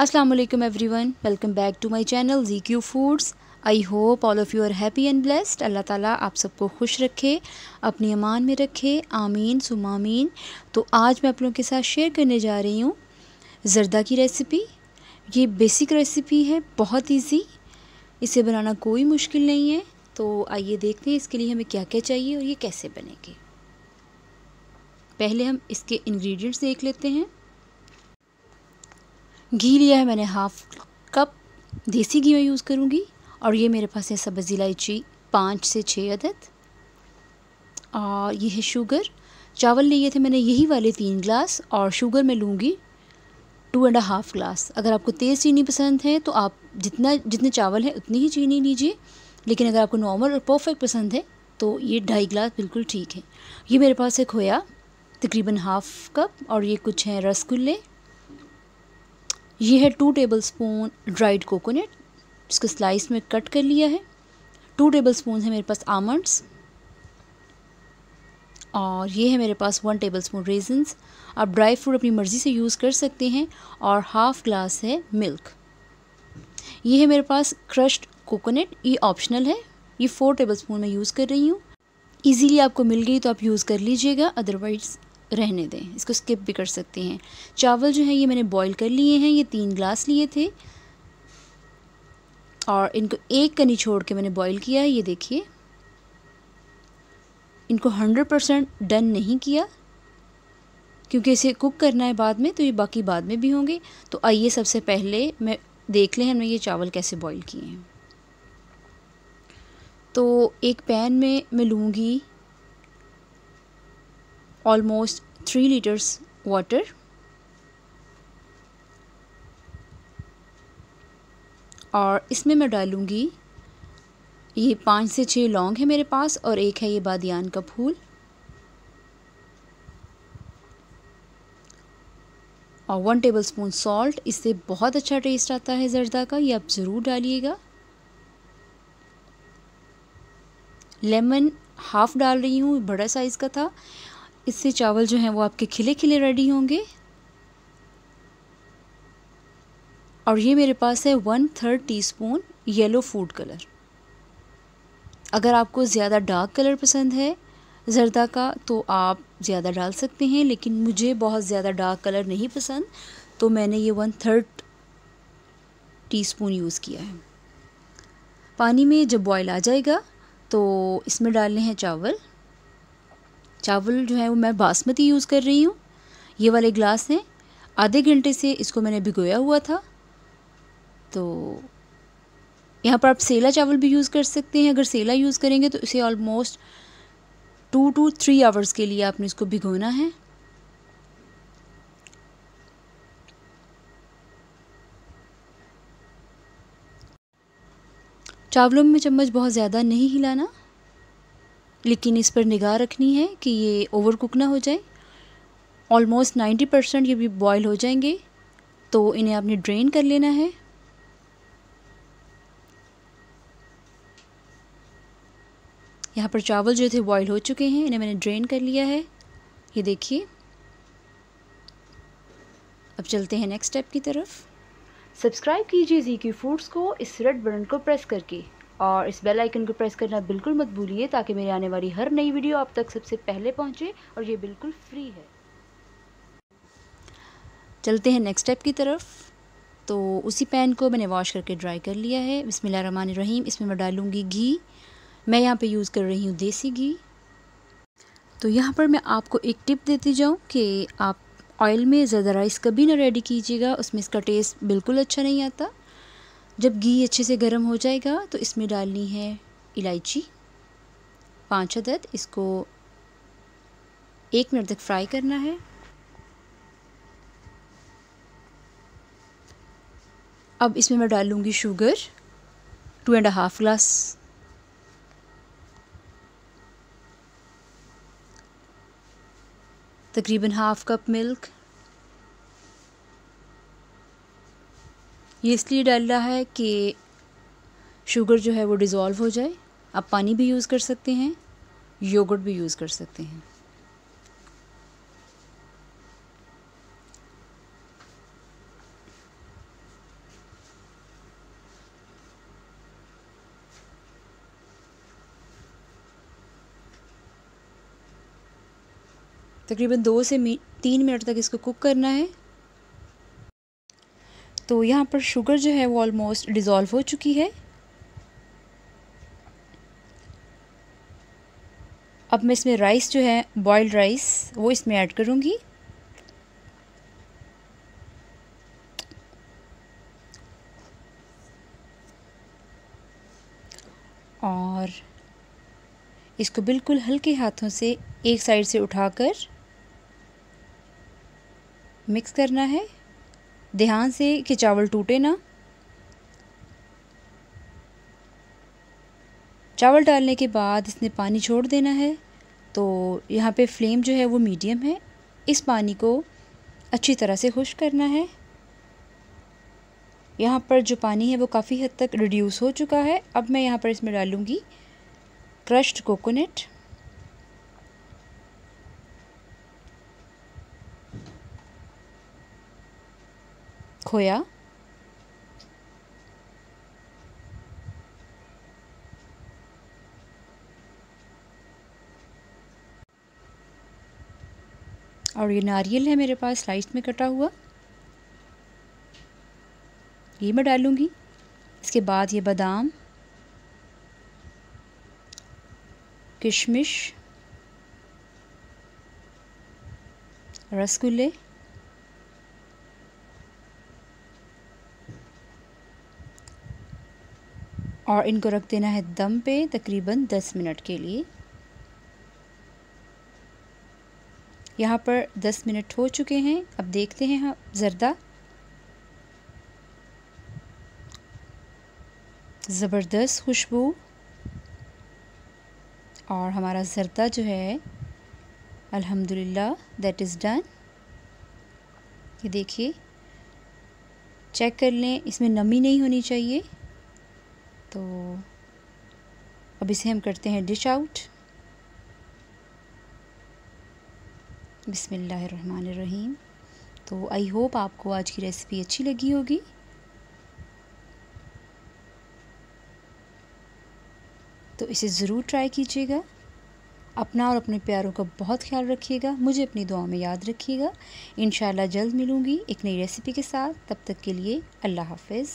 Assalamu alaikum everyone. Welcome back to my channel ZQ Foods. I hope all of you are happy and blessed. अल्लाह ताला आप सबको खुश रखे, अपनी अमान में रखे, आमीन सुम्मा आमीन। तो आज मैं आप लोगों के साथ शेयर करने जा रही हूँ ज़र्दा की रेसिपी। ये बेसिक रेसिपी है, बहुत इजी, इसे बनाना कोई मुश्किल नहीं है। तो आइए देखते हैं इसके लिए हमें क्या क्या चाहिए और ये कैसे बनेगी। पहले हम इसके इंग्रेडिएंट्स देख लेते हैं। घी लिया है मैंने हाफ़ कप, देसी घी मैं यूज़ करूँगी। और ये मेरे पास है सब्ज़ इलायची 5 से 6 अदद। और ये है शुगर। चावल लिए थे मैंने यही वाले 3 ग्लास और शुगर मैं लूँगी 2.5 ग्लास। अगर आपको तेज़ चीनी पसंद है तो आप जितने चावल है उतनी ही चीनी लीजिए, लेकिन अगर आपको नॉर्मल और परफेक्ट पसंद है तो ये 2.5 ग्लास बिल्कुल ठीक है। ये मेरे पास है खोया तकरीबन हाफ़ कप, और ये कुछ हैं रसगुल्ले। ये है 2 टेबलस्पून ड्राइड कोकोनट, इसको स्लाइस में कट कर लिया है। 2 टेबलस्पून है मेरे पास आमंड्स, और ये है मेरे पास 1 टेबलस्पून रेजन्स। आप ड्राई फ्रूट अपनी मर्ज़ी से यूज़ कर सकते हैं। और हाफ़ ग्लास है मिल्क। ये है मेरे पास क्रश्ड कोकोनट, ये ऑप्शनल है। ये 4 टेबलस्पून मैं यूज़ कर रही हूँ। ईज़िली आपको मिल गई तो आप यूज़ कर लीजिएगा, अदरवाइज़ रहने दें, इसको स्किप भी कर सकते हैं। चावल जो है ये मैंने बॉईल कर लिए हैं, ये 3 ग्लास लिए थे और इनको एक कनी छोड़ के मैंने बॉईल किया है। ये देखिए, इनको 100% डन नहीं किया क्योंकि इसे कुक करना है बाद में, तो ये बाकी बाद में भी होंगे। तो आइए सबसे पहले मैं देख लें हमने ये चावल कैसे बॉईल किए हैं। तो एक पैन में मैं लूँगी ऑलमोस्ट 3 लीटर्स वाटर। और इसमें मैं डालूँगी ये 5 से 6 लौंग है मेरे पास, और एक है ये बादियान का फूल, और 1 टेबलस्पून सॉल्ट। इससे बहुत अच्छा टेस्ट आता है ज़र्दा का, ये आप ज़रूर डालिएगा। लेमन हाफ़ डाल रही हूँ, बड़ा साइज़ का था। इससे चावल जो हैं वो आपके खिले खिले रेडी होंगे। और ये मेरे पास है 1/3 टीस्पून येलो फूड कलर। अगर आपको ज़्यादा डार्क कलर पसंद है ज़र्दा का तो आप ज़्यादा डाल सकते हैं, लेकिन मुझे बहुत ज़्यादा डार्क कलर नहीं पसंद, तो मैंने ये 1/3 टीस्पून यूज़ किया है। पानी में जब बॉयल आ जाएगा तो इसमें डालने हैं चावल। चावल जो है वो मैं बासमती यूज़ कर रही हूँ, ये वाले ग्लास हैं। आधे घंटे से इसको मैंने भिगोया हुआ था। तो यहाँ पर आप सेला चावल भी यूज़ कर सकते हैं। अगर सेला यूज़ करेंगे तो इसे ऑलमोस्ट 2 to 3 आवर्स के लिए आपने इसको भिगोना है। चावलों में चम्मच बहुत ज़्यादा नहीं हिलाना, लेकिन इस पर निगाह रखनी है कि ये ओवर कुक ना हो जाए। ऑलमोस्ट 90% ये भी बॉयल हो जाएंगे, तो इन्हें आपने ड्रेन कर लेना है। यहाँ पर चावल जो थे बॉयल हो चुके हैं, इन्हें मैंने ड्रेन कर लिया है, ये देखिए। अब चलते हैं नेक्स्ट स्टेप की तरफ। सब्सक्राइब कीजिए ZQ फूड्स को इस रेड बटन को प्रेस करके, और इस बेल आइकन को प्रेस करना बिल्कुल मत भूलिए, ताकि मेरी आने वाली हर नई वीडियो आप तक सबसे पहले पहुंचे, और ये बिल्कुल फ्री है। चलते हैं नेक्स्ट स्टेप की तरफ। तो उसी पैन को मैंने वॉश करके ड्राई कर लिया है। बिस्मिल्लाहिर्रहमानिर्रहीम। इसमें मैं डालूँगी घी। मैं यहाँ पे यूज़ कर रही हूँ देसी घी। तो यहाँ पर मैं आपको एक टिप देती जाऊँ कि आप ऑयल में ज़र्दा राइस कभी ना रेडी कीजिएगा, उसमें इसका टेस्ट बिल्कुल अच्छा नहीं आता। जब घी अच्छे से गर्म हो जाएगा तो इसमें डालनी है इलायची 5 अदद। इसको 1 मिनट तक फ्राई करना है। अब इसमें मैं डालूँगी शुगर 2.5 ग्लास, तकरीबन हाफ़ कप मिल्क। ये इसलिए डाल रहा है कि शुगर जो है वो डिज़ोल्व हो जाए। आप पानी भी यूज़ कर सकते हैं, योगर्ट भी यूज़ कर सकते हैं। तकरीबन 2 से 3 मिनट तक इसको कुक करना है। तो यहाँ पर शुगर जो है वो ऑलमोस्ट डिज़ोल्व हो चुकी है। अब मैं इसमें राइस जो है, बॉइल्ड राइस, वो इसमें ऐड करूँगी। और इसको बिल्कुल हल्के हाथों से एक साइड से उठाकर मिक्स करना है, ध्यान से कि चावल टूटे ना। चावल डालने के बाद इसने पानी छोड़ देना है। तो यहाँ पे फ्लेम जो है वो मीडियम है। इस पानी को अच्छी तरह से खुश्क करना है। यहाँ पर जो पानी है वो काफ़ी हद तक रिड्यूस हो चुका है। अब मैं यहाँ पर इसमें डालूँगी क्रश्ड कोकोनट, खोया, और ये नारियल है मेरे पास स्लाइस में कटा हुआ, ये मैं डालूँगी। इसके बाद ये बादाम, किशमिश, रसगुल्ले और इनको रख देना है दम पे तकरीबन 10 मिनट के लिए। यहाँ पर 10 मिनट हो चुके हैं। अब देखते हैं हम ज़र्दा, ज़बरदस्त खुशबू, और हमारा ज़र्दा जो है अल्हम्दुलिल्लाह दैट इज़ डन। ये देखिए, चेक कर लें, इसमें नमी नहीं होनी चाहिए। तो अब इसे हम करते हैं डिश आउट। बिस्मिल्लाहिर्रहमानिर्रहीम। तो आई होप आपको आज की रेसिपी अच्छी लगी होगी। तो इसे ज़रूर ट्राई कीजिएगा। अपना और अपने प्यारों का बहुत ख्याल रखिएगा। मुझे अपनी दुआ में याद रखिएगा। इंशाल्लाह जल्द मिलूँगी एक नई रेसिपी के साथ। तब तक के लिए अल्लाह हाफ़िज़।